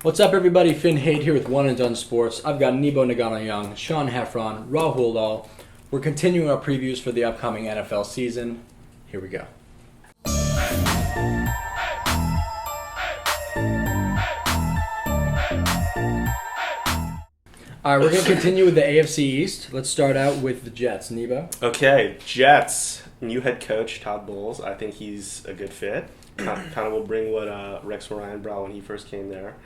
What's up, everybody? Finn Haight here with One and Done Sports. I've got Nebo Nagano-Young, Sean Heffron, Rahul Lal. We're continuing our previews for the upcoming NFL season. Here we go. All right, we're going to continue with the AFC East. Let's start out with the Jets. Nebo? Okay, Jets. New head coach, Todd Bowles. I think he's a good fit. Kind of will bring what Rex Ryan brought when he first came there.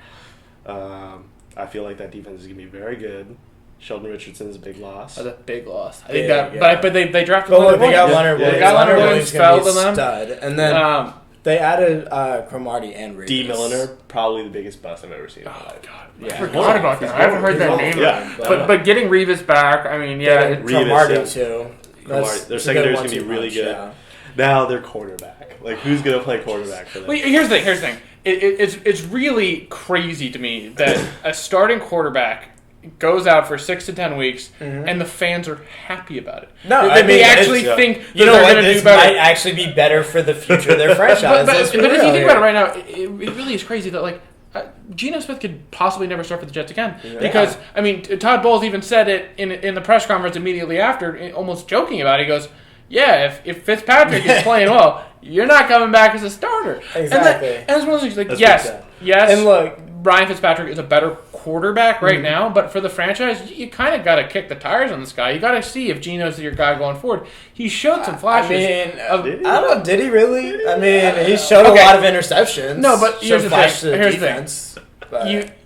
I feel like that defense is going to be very good. Sheldon Richardson is a big loss. That's a big loss. I think but they drafted Leonard Williams. They got Leonard Williams. Leonard Williams fell to them. Stud. And then they added Cromartie and Reeves. D. Milliner, probably the biggest bust I've ever seen. Oh, God. Yeah. I forgot about that. I haven't heard that name. Yeah. But getting Reeves back, I mean, yeah. Cromartie, too. Their secondary is going to be really good. Yeah. Now they're quarterback. Like, who's going to play quarterback for them? Well, here's the thing. It's really crazy to me that a starting quarterback goes out for 6 to 10 weeks, and the fans are happy about it. No, they actually think you know they're what, going to do this better. might actually be better for the future of their franchise. but if you think about it right now, it really is crazy that, like, Geno Smith could possibly never start for the Jets again. Yeah. Because, I mean, Todd Bowles even said it in the press conference immediately after, almost joking about it. He goes, yeah, if Fitzpatrick is playing well, you're not coming back as a starter. Exactly. And it's one of those things, like, yes. And look, Ryan Fitzpatrick is a better quarterback right now, but for the franchise, you kind of got to kick the tires on this guy. You got to see if Geno's your guy going forward. He showed some flashes. I don't know, did he really? I mean, he showed a lot of interceptions. No, but here's the thing. Here's the thing.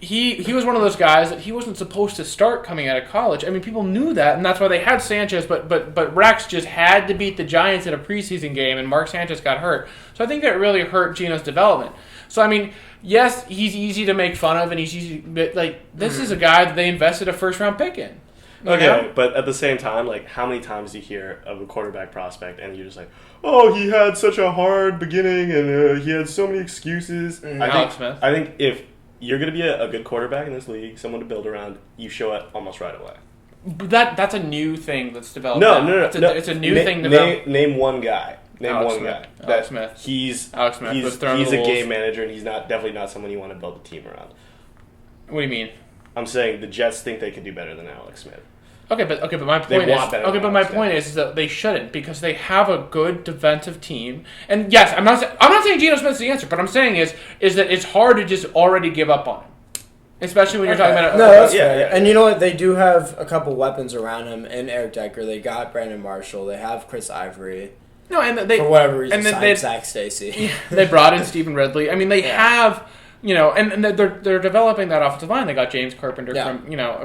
He was one of those guys that he wasn't supposed to start coming out of college. I mean, people knew that, and that's why they had Sanchez, but Rex just had to beat the Giants in a preseason game, and Mark Sanchez got hurt. So I think that really hurt Geno's development. So, I mean, yes, he's easy to make fun of, and he's easy, but, like, this is a guy that they invested a first-round pick in. Okay, but at the same time, like, how many times do you hear of a quarterback prospect and you're just like, oh, he had such a hard beginning and he had so many excuses. Alex Smith. I think if you're going to be a good quarterback in this league, someone to build around, you show it almost right away. But that's a new thing that's developed. No. It's a new thing developed. Name one guy. Alex Smith. He's a a game manager, and he's definitely not someone you want to build a team around. What do you mean? I'm saying the Jets think they can do better than Alex Smith. Okay, but my point is that they shouldn't, because they have a good defensive team. And yes, I'm not saying Geno Smith's the answer, but I'm saying is that it's hard to just already give up on him. Especially when you're talking about that's fair. And you know what? They do have a couple weapons around him in Eric Decker. They got Brandon Marshall. They have Chris Ivory. No, and they for whatever reason signed Zach Stacy. They brought in Stephen Ridley. I mean, they have, and they're developing that offensive line. They got James Carpenter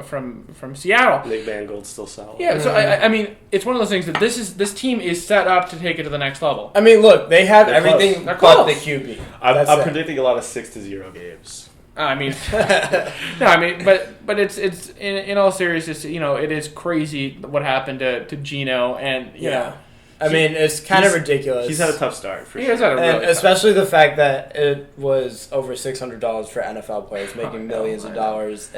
from Seattle. Nick Van Gold's still solid. Yeah, so I mean, it's one of those things that this team is set up to take it to the next level. I mean, look, they have everything but the QB. I'm predicting a lot of 6-0 games. I mean, but it's in all seriousness, it is crazy what happened to Geno, and I mean, it's kind of ridiculous. He's had a tough start, for sure. He has had a really especially the fact that it was over $600 for NFL players making millions of dollars.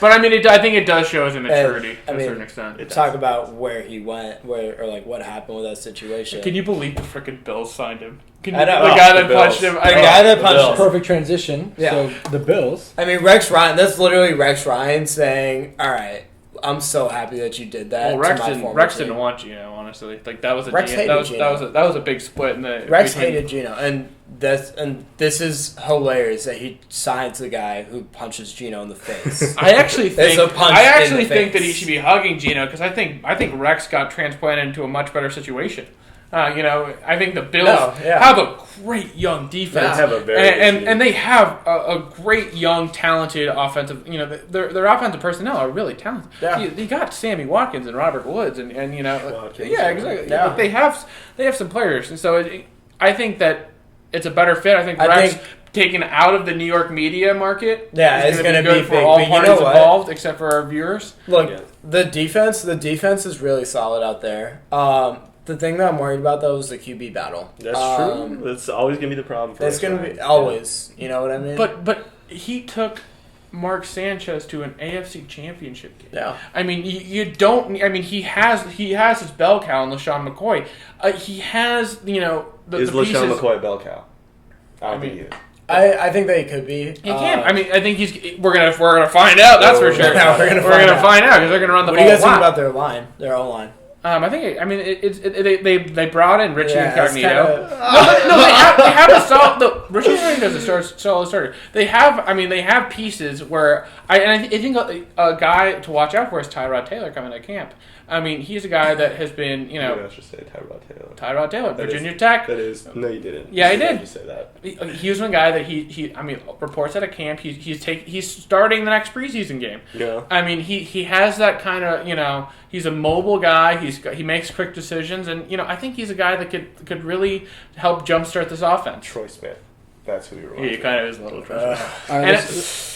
But I mean, I think it does show his immaturity to a certain extent. Talk about where he went, or like what happened with that situation. Can you believe the freaking Bills signed him? I know. The guy that punched him. The guy that punched him. Perfect transition. Yeah. So the Bills. I mean, Rex Ryan. That's literally Rex Ryan saying, "All right, I'm so happy that you did that." Well, Rex didn't want Geno, honestly. Like that was that was a big split in the. Rex hated Geno, and this is hilarious that he signs the guy who punches Geno in the face. I actually think that he should be hugging Geno, because I think Rex got transplanted into a much better situation. I think the Bills have a great young defense. They have a very and they have a great young, talented offensive. Their offensive personnel are really talented. Yeah. You got Sammy Watkins and Robert Woods, and Watkins, yeah, exactly. Yeah. They have some players, and so I think that it's a better fit. I think Rex taken out of the New York media market. Yeah, it's going to be good for big, all parties involved, except for our viewers. Look, the defense is really solid out there. The thing that I'm worried about, though, is the QB battle. That's true. That's always going to be the problem for us. It's going to be always. You know what I mean? But he took Mark Sanchez to an AFC Championship game. Yeah. I mean, you don't. I mean, he has his bell cow in LaShawn McCoy. He has is LaShawn McCoy a bell cow? I think they could be. He can. I mean, I think we're gonna find out. That's for sure. Yeah, we're gonna find out because they're gonna run the What ball. do you guys a lot. think about their line, their O line? I think. I mean, they brought in Richie Incognito. Kinda, No, they have a solid. No, Richie Incognito is a solid starter. They have pieces where I think a guy to watch out for is Tyrod Taylor coming to camp. I mean, he's a guy that has been, I should say Tyrod Taylor, Virginia Tech. That is no, you didn't. Yeah, I did. Just say that. He was one guy that he. I mean, reports at a camp. He's starting the next preseason game. Yeah. I mean, he has that kind of, he's a mobile guy. He makes quick decisions, and I think he's a guy that could really help jumpstart this offense. Troy Smith. That's who we were. Yeah, he kind of is a little Troy Smith. All right,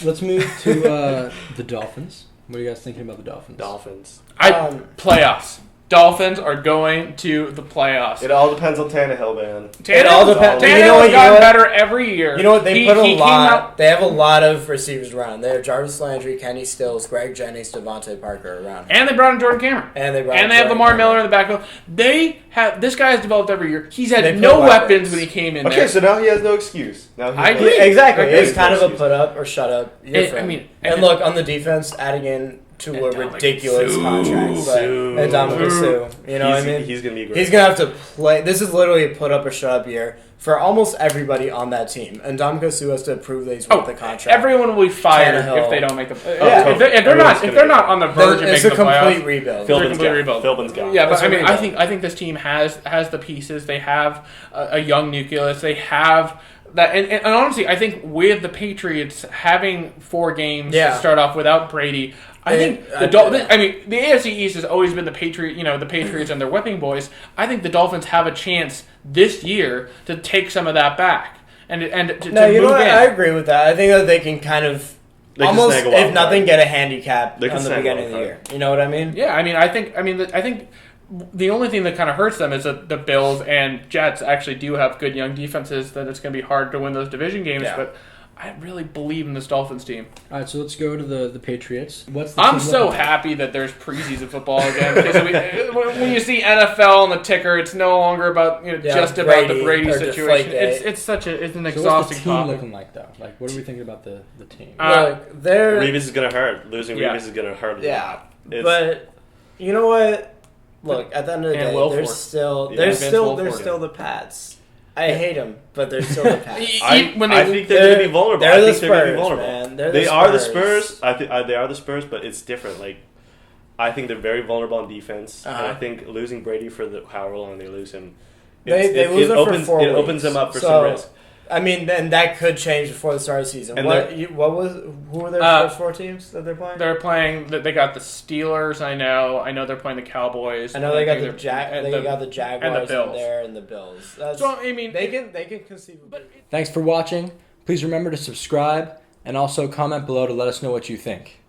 let's move to the Dolphins. What are you guys thinking about the Dolphins? Playoffs. Dolphins are going to the playoffs. It all depends on Tannehill, man. It all depends. Tannehill's gotten better every year. You know what? They put a lot. They have a lot of receivers around. They have Jarvis Landry, Kenny Stills, Greg Jennings, Devontae Parker around. And they brought in Jordan Cameron. And they have Lamar Miller in the backfield. This guy has developed every year. He's had no weapons when he came in there. Okay, so now he has no excuse. I agree. Exactly. It's kind of a put up or shut up. And look, on the defense, adding in to a ridiculous contract. And Ndamukong Suh. You know what I mean? He's going to be great. He's going to have to play. This is literally a put up or shut up year for almost everybody on that team. And Ndamukong Suh has to prove that he's worth the contract. Everyone will be fired Tannehill. if they don't make the if they're not on the verge of making the playoffs. It's a complete rebuild. Philbin's gone. Yeah, but I think this team has the pieces. They have a young nucleus. They have that, and honestly, I think with the Patriots having 4 games to start off without Brady, I think the AFC East has always been the Patriots and their whipping boys. I think the Dolphins have a chance this year to take some of that back and to move in. I agree with that. I think that they can kind of almost, if nothing, get a handicap on the beginning of the year. You know what I mean? Yeah, I think the only thing that kind of hurts them is that the Bills and Jets actually do have good young defenses. That it's going to be hard to win those division games, but I really believe in this Dolphins team. All right, so let's go to the Patriots. I'm so happy that there's preseason football again. Because when you see NFL on the ticker, it's no longer about just about the Brady situation. It's an exhausting topic. What's the team topic. looking like though? Like, what are we thinking about the team? Revis is going to hurt. Losing Revis is going to hurt. But you know what? Look, at the end of the day, they're still the Pats. I hate them, but they're still the Pats. I think they're going to be vulnerable. They're the Spurs, man. They are the Spurs. I think they are the Spurs, but it's different. Like, I think they're very vulnerable on defense, and I think losing Brady for however long they lose him, they lose him for 4 weeks. It opens them up for some risk. I mean, then that could change before the start of the season. And who were their first 4 teams that they're playing? They're playing. They got the Steelers. I know they're playing the Cowboys. I know they got the Jaguars and the Bills. in there and the Bills. So I mean, they can conceivably. Thanks for watching. Please remember to subscribe and also comment below to let us know what you think.